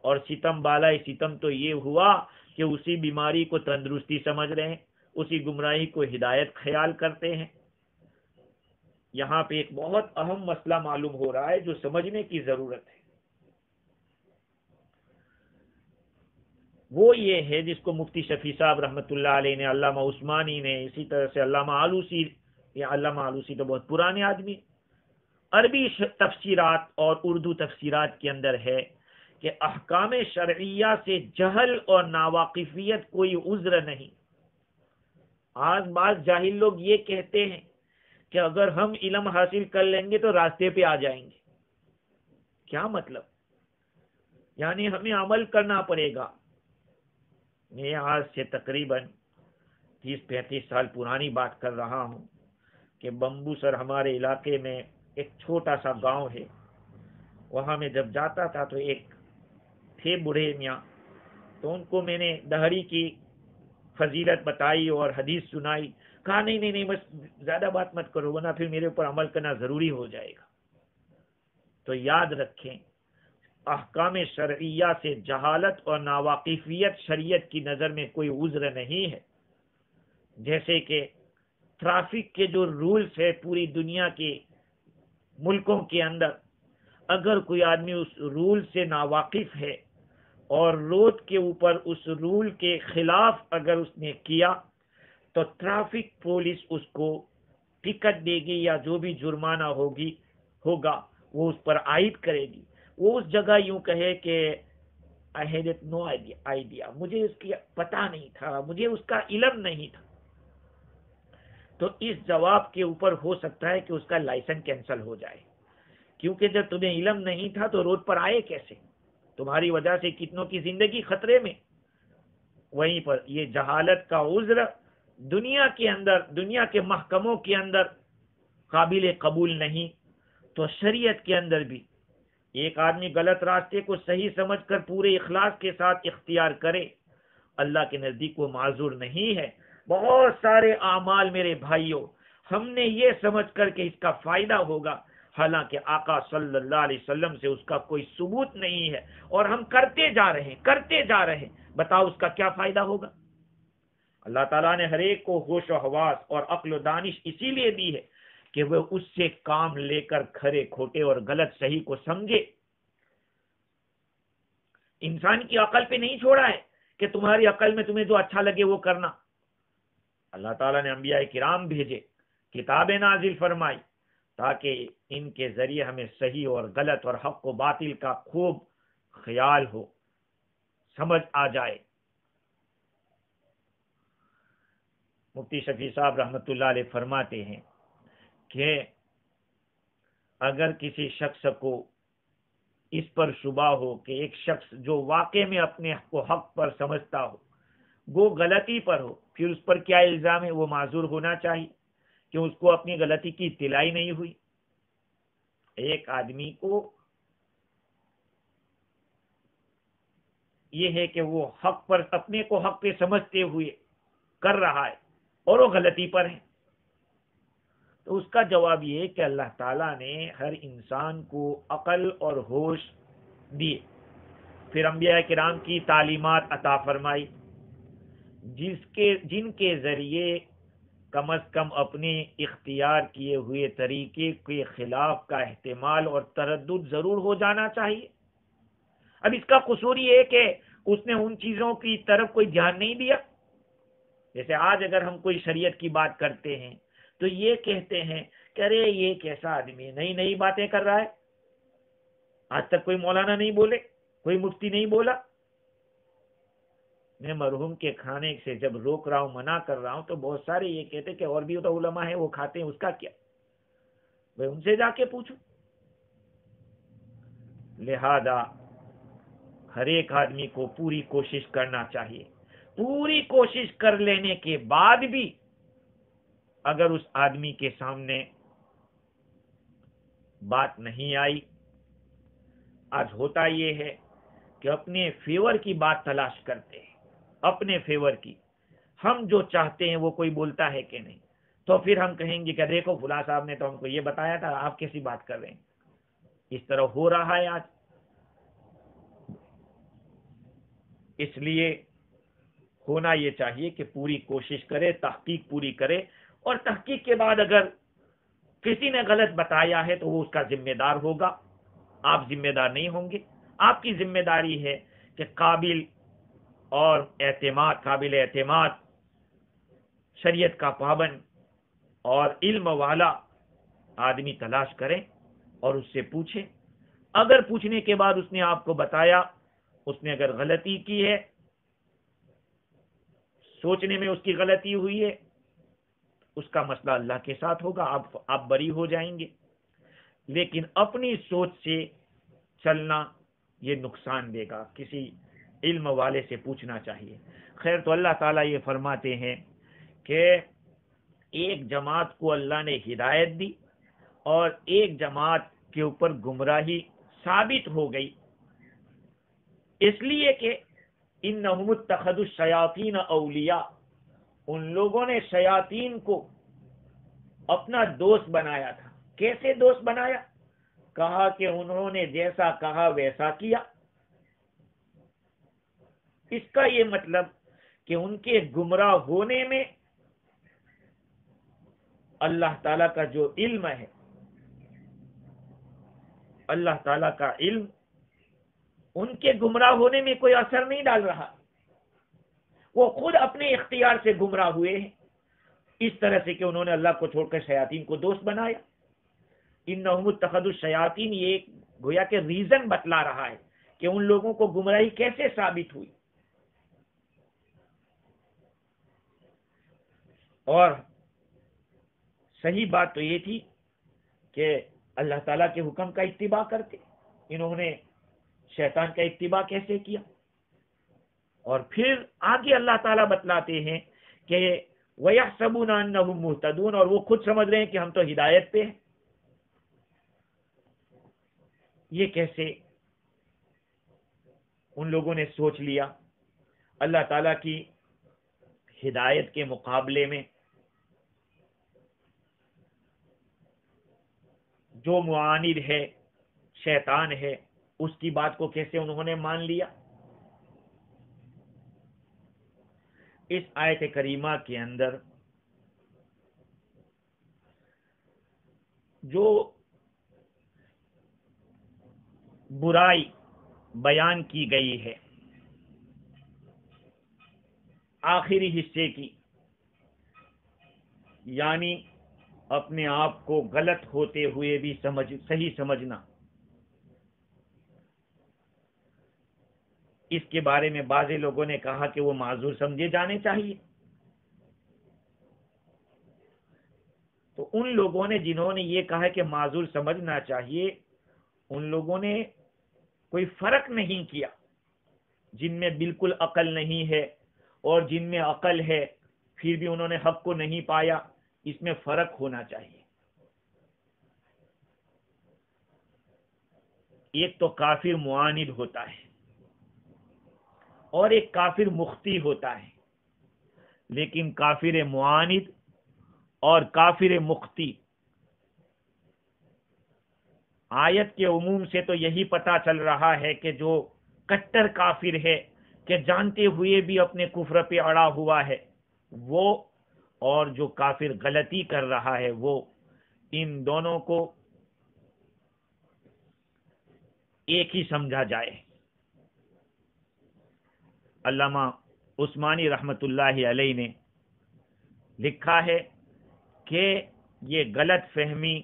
اور ستم بالائے ستم تو یہ ہوا کہ اسی بیماری کو تندرستی سمجھ رہے ہیں، اسی گمراہی کو ہدایت خیال کرتے ہیں۔ یہاں پہ ایک بہت اہم مسئلہ معلوم ہو رہا ہے جو سمجھنے کی ضرورت ہے، وہ یہ ہے جس کو مفتی شفیع صاحب رحمۃ اللہ علیہ نے، علامہ عثمانی نے، اسی طرح سے علامہ آلوسی تو بہت پرانے آدمی، عربی تفسیرات اور اردو تفسیرات کے اندر ہے کہ احکام شرعیہ سے جہل اور ناواقفیت کوئی عذر نہیں۔ آج بعض جاہل لوگ یہ کہتے ہیں کہ اگر ہم علم حاصل کر لیں گے تو راستے پہ آ جائیں گے۔ کیا مطلب؟ یعنی ہمیں عمل کرنا پڑے گا۔ میں آج سے تقریباً 30-35 سال پرانی بات کر رہا ہوں کہ بمبو سر ہمارے علاقے میں ایک چھوٹا سا گاؤں ہے، وہاں میں جب جاتا تھا تو ایک تھے بوڑھے میاں، تو ان کو میں نے دہڑی کی فضیلت بتائی اور حدیث سنائی، کہا نہیں بس زیادہ بات مت کرو ورنہ پھر میرے اوپر عمل کرنا ضروری ہو جائے گا۔ تو یاد رکھیں، احکام شرعیہ سے جہالت اور ناواقفیت شریعت کی نظر میں کوئی عذر نہیں ہے۔ جیسے کہ ٹریفک کے جو رولز ہے پوری دنیا کے ملکوں کے اندر، اگر کوئی آدمی اس رول سے ناواقف ہے اور روڈ کے اوپر اس رول کے خلاف اگر اس نے کیا تو ٹریفک پولیس اس کو ٹکٹ دے گی یا جو بھی جرمانہ ہوگا وہ اس پر عائد کرے گی۔ وہ اس جگہ یوں کہے کہ I had no idea، مجھے اس کی پتہ نہیں تھا، مجھے اس کا علم نہیں تھا، تو اس جواب کے اوپر ہو سکتا ہے کہ اس کا لائسنس کینسل ہو جائے، کیونکہ جب تمہیں علم نہیں تھا تو روڈ پر آئے کیسے؟ تمہاری وجہ سے کتنوں کی زندگی خطرے میں۔ وہیں پر یہ جہالت کا عذر دنیا کے اندر، دنیا کے محکموں کے اندر قابل قبول نہیں، تو شریعت کے اندر بھی ایک آدمی غلط راستے کو صحیح سمجھ کر پورے اخلاص کے ساتھ اختیار کرے، اللہ کے نزدیک وہ معذور نہیں ہے۔ بہت سارے اعمال میرے بھائیوں ہم نے یہ سمجھ کر کہ اس کا فائدہ ہوگا، حالانکہ آقا صلی اللہ علیہ وسلم سے اس کا کوئی ثبوت نہیں ہے، اور ہم کرتے جا رہے ہیں، بتاؤ اس کا کیا فائدہ ہوگا؟ اللہ تعالیٰ نے ہر ایک کو ہوش و حواس اور عقل و دانش اسی لیے دی ہے کہ وہ اس سے کام لے کر کھرے کھوٹے اور غلط صحیح کو سمجھے۔ انسان کی عقل پہ نہیں چھوڑا ہے کہ تمہاری عقل میں تمہیں جو اچھا لگے وہ کرنا۔ اللہ تعالیٰ نے انبیاء کرام بھیجے، کتابیں نازل فرمائی، تاکہ ان کے ذریعے ہمیں صحیح اور غلط اور حق و باطل کا خوب خیال ہو، سمجھ آ جائے۔ مفتی شفیع صاحب رحمۃ اللہ علیہ فرماتے ہیں کہ اگر کسی شخص کو اس پر شبہ ہو کہ ایک شخص جو واقع میں اپنے کو حق پر سمجھتا ہو وہ غلطی پر ہو، پھر اس پر کیا الزام ہے؟ وہ معذور ہونا چاہیے کہ اس کو اپنی غلطی کی اطلاع نہیں ہوئی۔ ایک آدمی کو یہ ہے کہ وہ حق پر، اپنے کو حق پہ سمجھتے ہوئے کر رہا ہے اور وہ غلطی پر ہے، تو اس کا جواب یہ ہے کہ اللہ تعالیٰ نے ہر انسان کو عقل اور ہوش دیے، پھر انبیاء کرام کی تعلیمات عطا فرمائی، جن کے ذریعے کم از کم اپنے اختیار کیے ہوئے طریقے کے خلاف کا احتمال اور تردد ضرور ہو جانا چاہیے۔ اب اس کا قصور یہ ہے کہ اس نے ان چیزوں کی طرف کوئی دھیان نہیں دیا۔ جیسے آج اگر ہم کوئی شریعت کی بات کرتے ہیں تو یہ کہتے ہیں کہ ارے یہ کیسا آدمی ہے، نئی نئی باتیں کر رہا ہے۔ آج تک کوئی مولانا نہیں بولے، کوئی مفتی نہیں بولا؟ میں مرحوم کے کھانے سے جب روک رہا ہوں، منع کر رہا ہوں، تو بہت سارے یہ کہتے کہ اور بھی تو علماء ہیں وہ کھاتے ہیں، اس کا کیا؟ میں ان سے جا کے پوچھوں۔ لہذا ہر ایک آدمی کو پوری کوشش کرنا چاہیے۔ پوری کوشش کر لینے کے بعد بھی اگر اس آدمی کے سامنے بات نہیں آئی، آج ہوتا یہ ہے کہ اپنے فیور کی بات تلاش کرتے ہیں، اپنے فیور کی، ہم جو چاہتے ہیں وہ کوئی بولتا ہے کہ نہیں، تو پھر ہم کہیں گے کہ دیکھو فلاں صاحب نے تو ہم کو یہ بتایا تھا، آپ کیسی بات کر رہے ہیں۔ اس طرح ہو رہا ہے آج۔ اس لیے ہونا یہ چاہیے کہ پوری کوشش کرے، تحقیق پوری کرے، اور تحقیق کے بعد اگر کسی نے غلط بتایا ہے تو وہ اس کا ذمہ دار ہوگا، آپ ذمہ دار نہیں ہوں گے۔ آپ کی ذمہ داری ہے کہ قابل اعتماد شریعت کا پابند اور علم والا آدمی تلاش کریں اور اس سے پوچھیں۔ اگر پوچھنے کے بعد اس نے آپ کو بتایا اس نے اگر غلطی کی ہے، سوچنے میں اس کی غلطی ہوئی ہے، اس کا مسئلہ اللہ کے ساتھ ہوگا، آپ بری ہو جائیں گے۔ لیکن اپنی سوچ سے چلنا یہ نقصان دے گا، کسی علم والے سے پوچھنا چاہیے۔ خیر، تو اللہ تعالیٰ یہ فرماتے ہیں کہ ایک جماعت کو اللہ نے ہدایت دی اور ایک جماعت کے اوپر گمراہی ثابت ہو گئی، اس لیے کہ انہم اتخذوا الشیاطین اولیاء، ان لوگوں نے شیاطین کو اپنا دوست بنایا تھا۔ کیسے دوست بنایا؟ کہا کہ انہوں نے جیسا کہا ویسا کیا۔ اس کا یہ مطلب کہ ان کے گمراہ ہونے میں اللہ تعالیٰ کا جو علم ہے، اللہ تعالیٰ کا علم ان کے گمراہ ہونے میں کوئی اثر نہیں ڈال رہا، وہ خود اپنے اختیار سے گمراہ ہوئے ہیں، اس طرح سے کہ انہوں نے اللہ کو چھوڑ کر شیاطین کو دوست بنایا۔ انہم اتخذوا الشیاطین، یہ گویا کہ ریزن بتلا رہا ہے کہ ان لوگوں کو گمراہی کیسے ثابت ہوئی۔ اور صحیح بات تو یہ تھی کہ اللہ تعالیٰ کے حکم کا اتباع کرتے، انہوں نے شیطان کا اتباع کیسے کیا؟ اور پھر آگے اللہ تعالیٰ بتلاتے ہیں کہ وَيَحْسَبُونَ أَنَّهُمْ مُهْتَدُونَ، اور وہ خود سمجھ رہے ہیں کہ ہم تو ہدایت پہ ہیں۔ یہ کیسے ان لوگوں نے سوچ لیا؟ اللہ تعالیٰ کی ہدایت کے مقابلے میں جو معاند ہے، شیطان ہے، اس کی بات کو کیسے انہوں نے مان لیا؟ اس آیت کریمہ کے اندر جو برائی بیان کی گئی ہے آخری حصے کی، یعنی اپنے آپ کو غلط ہوتے ہوئے بھی صحیح سمجھنا، اس کے بارے میں بعض لوگوں نے کہا کہ وہ معذور سمجھے جانے چاہیے۔ تو ان لوگوں نے جنہوں نے یہ کہا کہ معذور سمجھنا چاہیے، ان لوگوں نے کوئی فرق نہیں کیا، جن میں بالکل عقل نہیں ہے اور جن میں عقل ہے پھر بھی انہوں نے حق کو نہیں پایا، اس میں فرق ہونا چاہیے۔ ایک تو کافر معاند ہوتا ہے اور ایک کافر مختی ہوتا ہے، لیکن کافر معاند اور کافر مختی، آیت کے عموم سے تو یہی پتا چل رہا ہے کہ جو کٹر کافر ہے کہ جانتے ہوئے بھی اپنے کفر پہ اڑا ہوا ہے وہ، اور جو کافر غلطی کر رہا ہے وہ، ان دونوں کو ایک ہی سمجھا جائے۔ علامہ عثمانی رحمت اللہ علیہ نے لکھا ہے کہ یہ غلط فہمی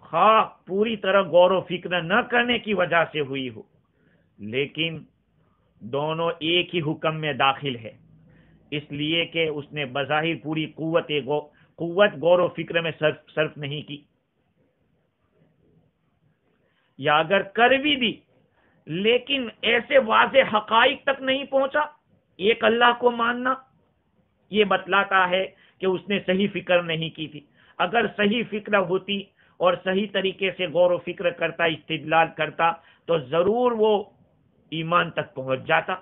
خواہ پوری طرح غور و فکر نہ کرنے کی وجہ سے ہوئی ہو، لیکن دونوں ایک ہی حکم میں داخل ہے، اس لیے کہ اس نے بظاہر پوری قوت غور و فکر میں صرف نہیں کی، یا اگر کر بھی دی لیکن ایسے واضح حقائق تک نہیں پہنچا۔ ایک اللہ کو ماننا یہ بتلاتا ہے کہ اس نے صحیح فکر نہیں کی تھی۔ اگر صحیح فکر ہوتی اور صحیح طریقے سے غور و فکر کرتا، استدلال کرتا، تو ضرور وہ ایمان تک پہنچ جاتا،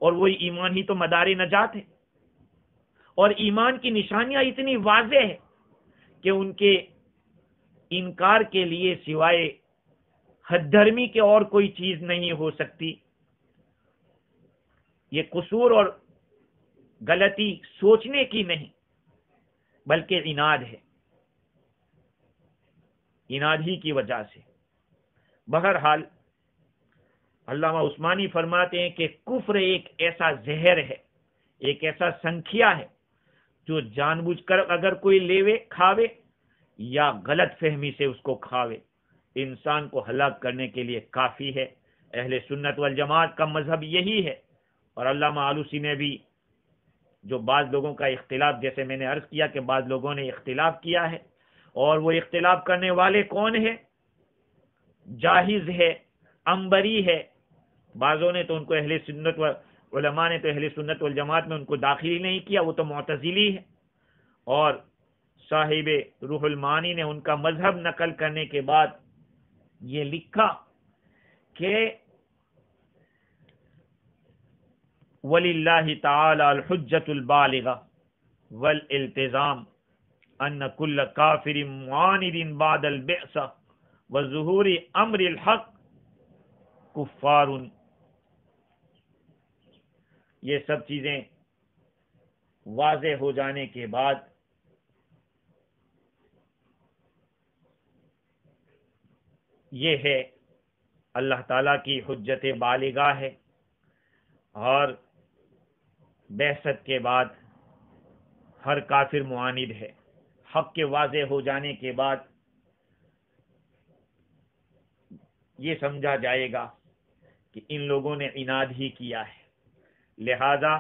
اور وہی ایمان ہی تو مدار نجات ہے۔ اور ایمان کی نشانیاں اتنی واضح ہیں کہ ان کے انکار کے لیے سوائے حد دھرمی کے اور کوئی چیز نہیں ہو سکتی۔ یہ قصور اور غلطی سوچنے کی نہیں بلکہ عناد ہے، عناد ہی کی وجہ سے۔ بہرحال علامہ عثمانی فرماتے ہیں کہ کفر ایک ایسا زہر ہے، ایک ایسا سنکھیا ہے جو جان بوجھ کر اگر کوئی لیوے کھاوے یا غلط فہمی سے اس کو کھاوے، انسان کو ہلاک کرنے کے لیے کافی ہے۔ اہل سنت والجماعت کا مذہب یہی ہے۔ اور علامہ آلوسی نے بھی جو بعض لوگوں کا اختلاف، جیسے میں نے عرض کیا کہ بعض لوگوں نے اختلاف کیا ہے، اور وہ اختلاف کرنے والے کون ہیں؟ جاہز ہے، عنبری ہے۔ بعضوں نے تو ان کو اہل سنت علماء نے تو اہل سنت والجماعت میں ان کو داخل ہی نہیں کیا، وہ تو معتزلی ہے۔ اور صاحب روح المعانی نے ان کا مذہب نقل کرنے کے بعد یہ لکھا کہ وَلِلَّهِ تَعَالَى الْحُجَّةُ الْبَالِغَةُ وَالْإِلْتِزَامُ أَنَّ كُلَّ كَافِرٍ مُعَانِدٍ بَعْدَ الْبِعْثَةِ وَظُهُورِ أَمْرِ الْحَقِّ كُفَّارٌ۔ یہ سب چیزیں واضح ہو جانے کے بعد یہ ہے اللہ تعالیٰ کی حجت بالغہ ہے، اور بعثت کے بعد ہر کافر معاند ہے۔ حق کے واضح ہو جانے کے بعد یہ سمجھا جائے گا کہ ان لوگوں نے عناد ہی کیا ہے، لہذا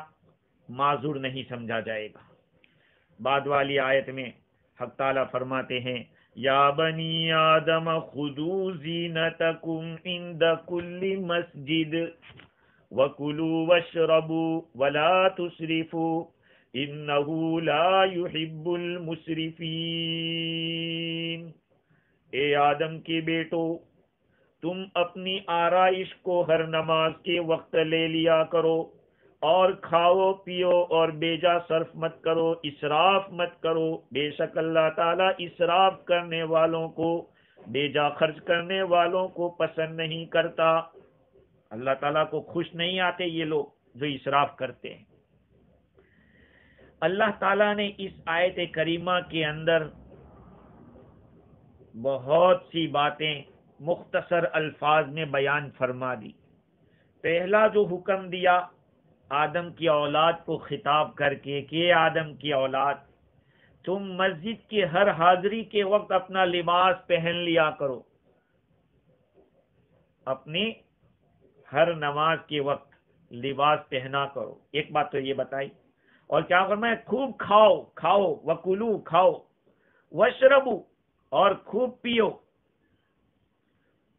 معذور نہیں سمجھا جائے گا۔ بعد والی آیت میں حق تعالیٰ فرماتے ہیں یا بنی آدم خذوا زینتکم عند کل مسجد وَكُلُوا وَاشْرَبُوا وَلَا تُسْرِفُوا إِنَّهُ لَا يُحِبُّ الْمُسْرِفِينَ۔ اے آدم کے بیٹو، تم اپنی آرائش کو ہر نماز کے وقت لے لیا کرو، اور کھاؤ پیو اور بیجا صرف مت کرو، اسراف مت کرو۔ بے شک اللہ تعالیٰ اسراف کرنے والوں کو، بیجا خرچ کرنے والوں کو پسند نہیں کرتا۔ اللہ تعالیٰ کو خوش نہیں آتے یہ لوگ جو اسراف کرتے ہیں۔ اللہ تعالیٰ نے اس آیت کریمہ کے اندر بہت سی باتیں مختصر الفاظ میں بیان فرما دی۔ پہلا جو حکم دیا آدم کی اولاد کو خطاب کر کے کہ آدم کی اولاد، تم مسجد کے ہر حاضری کے وقت اپنا لباس پہن لیا کرو، اپنی ہر نماز کے وقت لباس پہنا کرو۔ ایک بات تو یہ بتائی، اور کیا فرمایا؟ خوب کھاؤ، وَكُلُوا کھاؤ، وَاشْرَبُوا اور خوب پیو،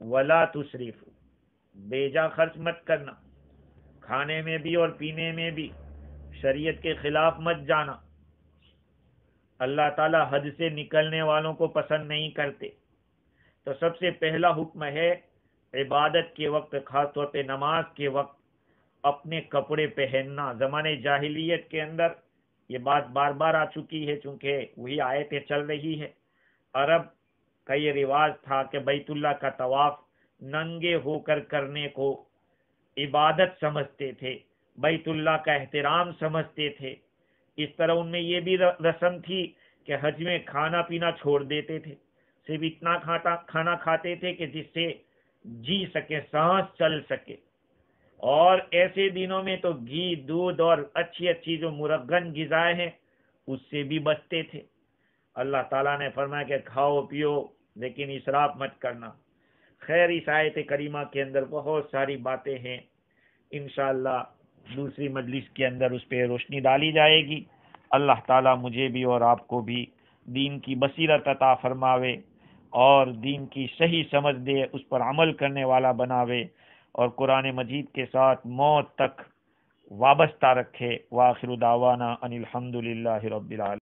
وَلَا تُسْرِفُوا بیجا خرچ مت کرنا، کھانے میں بھی اور پینے میں بھی شریعت کے خلاف مت جانا۔ اللہ تعالیٰ حد سے نکلنے والوں کو پسند نہیں کرتے۔ تو سب سے پہلا حکم ہے عبادت کے وقت، خاص طور پہ نماز کے وقت اپنے کپڑے پہننا۔ زمانے جاہلیت کے اندر یہ بات بار بار آ چکی ہے، چونکہ وہی آیتیں چل رہی ہے۔ عرب کا یہ رواج تھا کہ بیت اللہ کا طواف ننگے ہو کر کرنے کو عبادت سمجھتے تھے، بیت اللہ کا احترام سمجھتے تھے۔ اس طرح ان میں یہ بھی رسم تھی کہ حج میں کھانا پینا چھوڑ دیتے تھے، صرف اتنا کھانا کھاتے تھے کہ جس سے جی سکے، سانس چل سکے۔ اور ایسے دنوں میں تو گھی، دودھ اور اچھی اچھی جو مرغن غذائیں ہیں اس سے بھی بچتے تھے۔ اللہ تعالیٰ نے فرمایا کہ کھاؤ پیو لیکن اسراف مت کرنا۔ خیر اس آیت کریمہ کے اندر بہت ساری باتیں ہیں، انشاءاللہ دوسری مجلس کے اندر اس پہ روشنی ڈالی جائے گی۔ اللہ تعالیٰ مجھے بھی اور آپ کو بھی دین کی بصیرت عطا فرماوے اور دین کی صحیح سمجھ دے، اس پر عمل کرنے والا بناوے اور قرآن مجید کے ساتھ موت تک وابستہ رکھے۔ وآخر دعوانا ان الحمد للہ رب العالمین۔